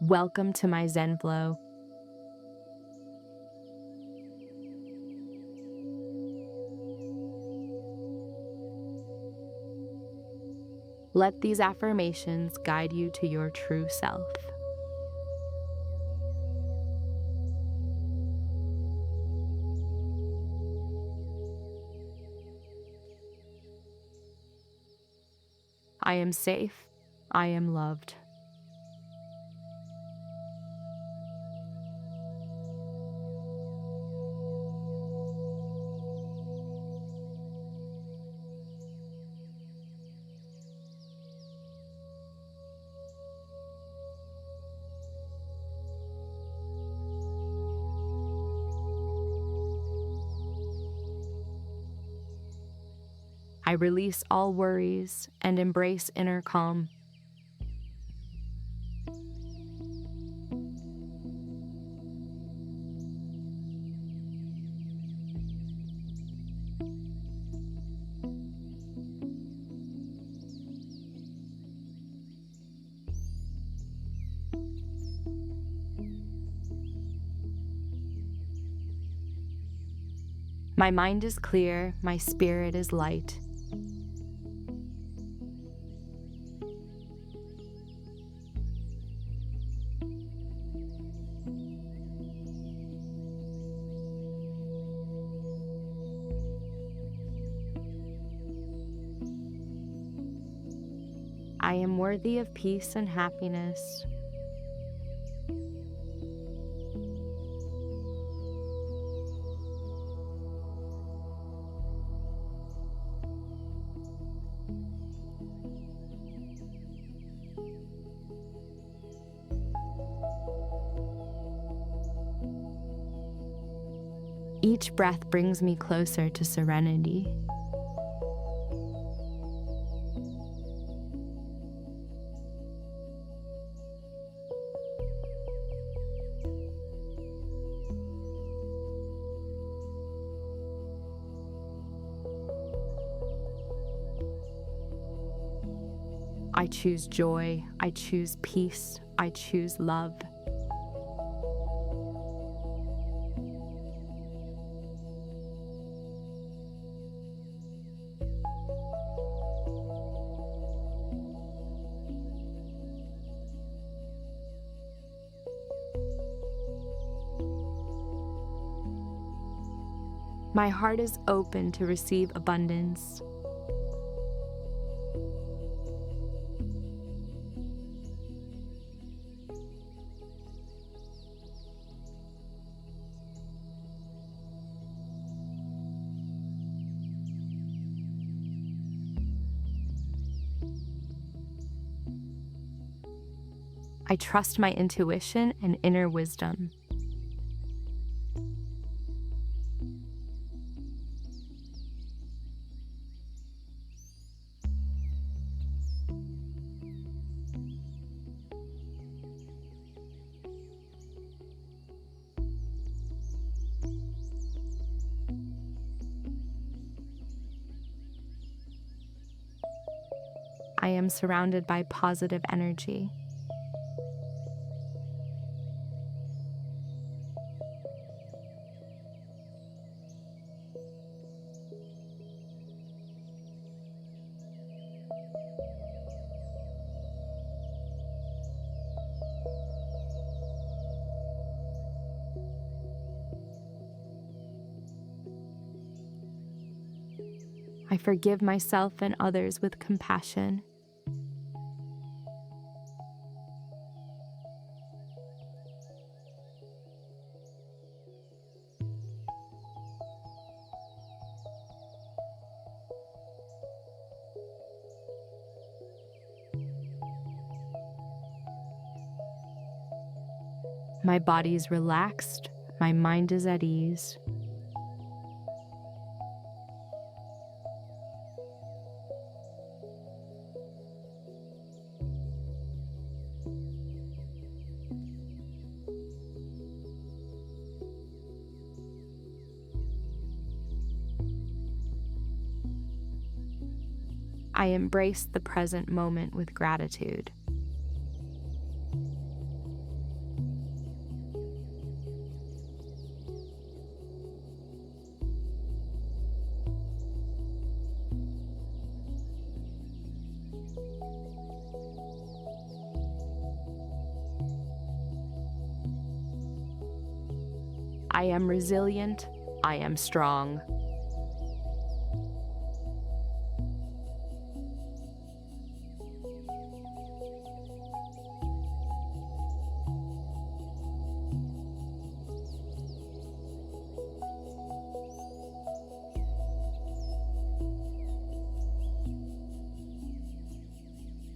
Welcome to MyZenFlow. Let these affirmations guide you to your true self. I am safe. I am loved. I release all worries and embrace inner calm. My mind is clear, my spirit is light. I am worthy of peace and happiness. Each breath brings me closer to serenity. I choose joy, I choose peace, I choose love. My heart is open to receive abundance. I trust my intuition and inner wisdom. I am surrounded by positive energy. I forgive myself and others with compassion. My body is relaxed, my mind is at ease. I embrace the present moment with gratitude. I am resilient. I am strong.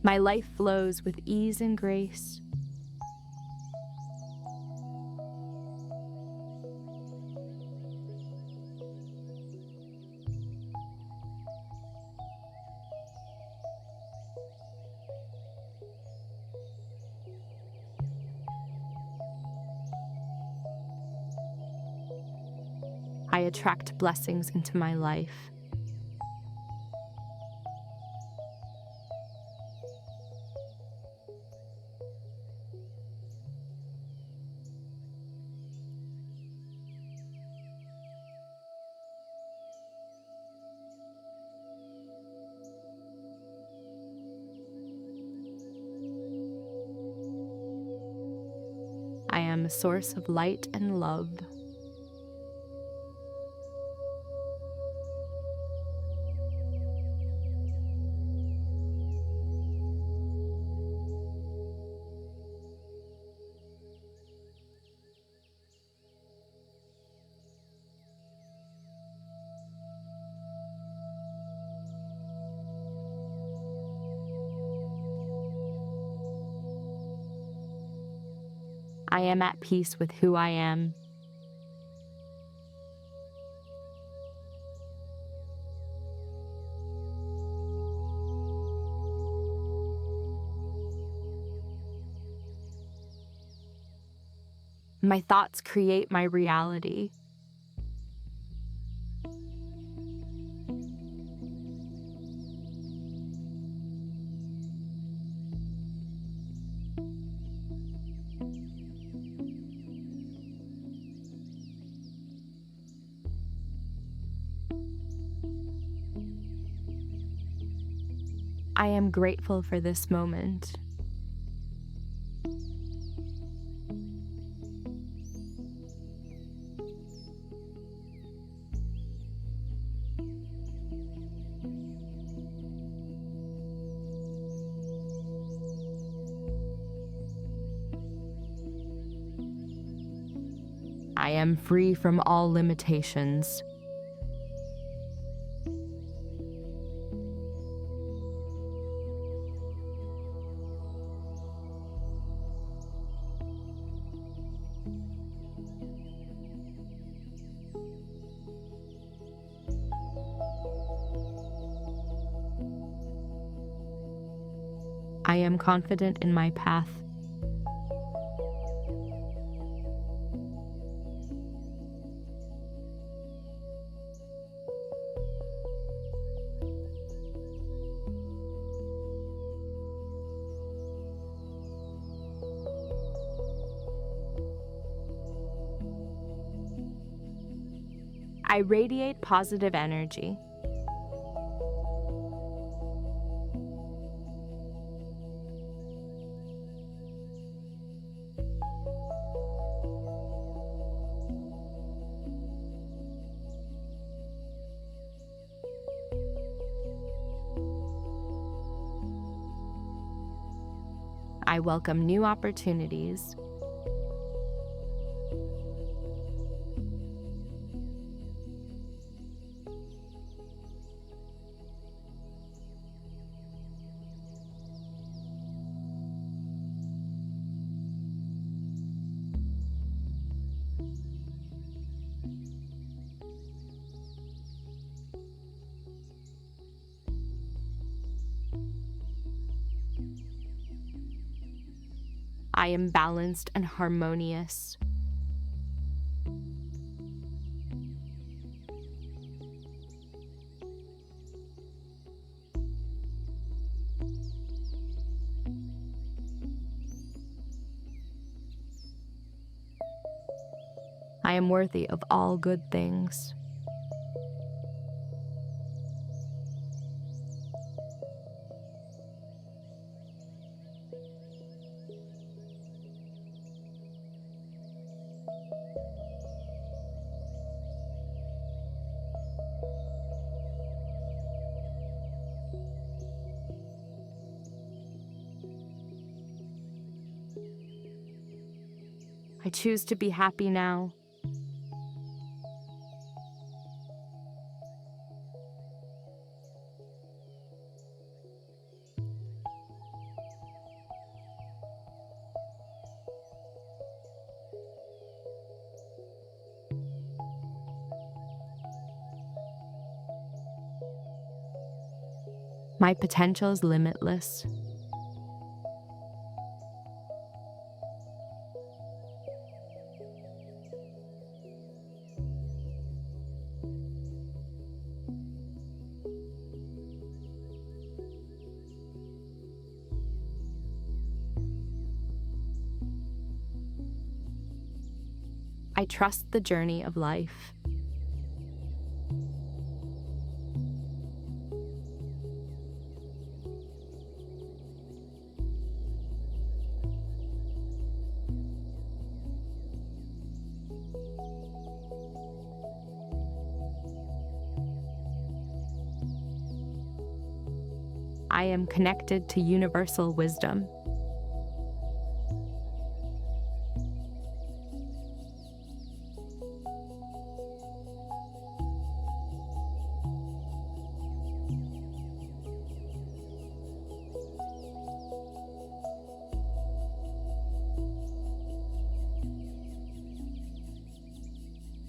My life flows with ease and grace. I attract blessings into my life. I am a source of light and love. I am at peace with who I am. My thoughts create my reality. I am grateful for this moment. I am free from all limitations. I am confident in my path. I radiate positive energy. I welcome new opportunities. I am balanced and harmonious. I am worthy of all good things. I choose to be happy now. My potential is limitless. I trust the journey of life. I am connected to universal wisdom.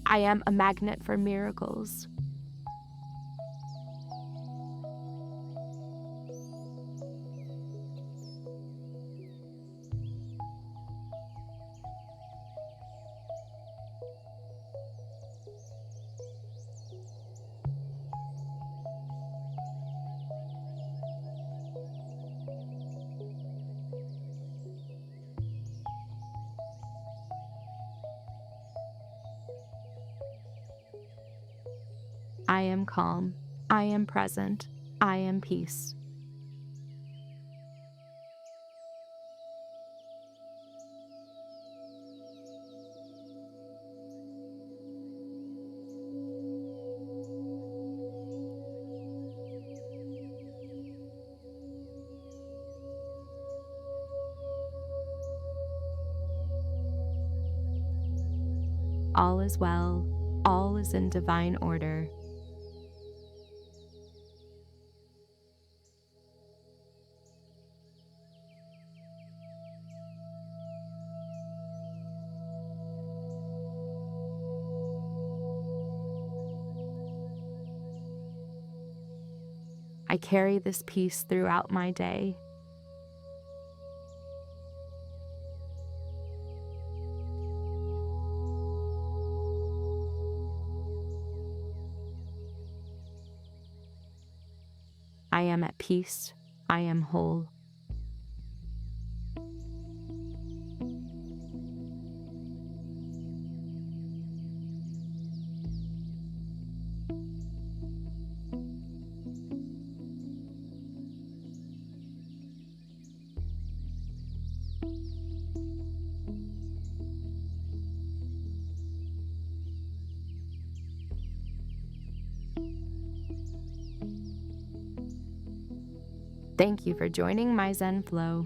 I am a magnet for miracles. I am calm. I am present. I am peace. All is well. All is in divine order. I carry this peace throughout my day. I am at peace. I am whole. Thank you for joining MyZenFlow.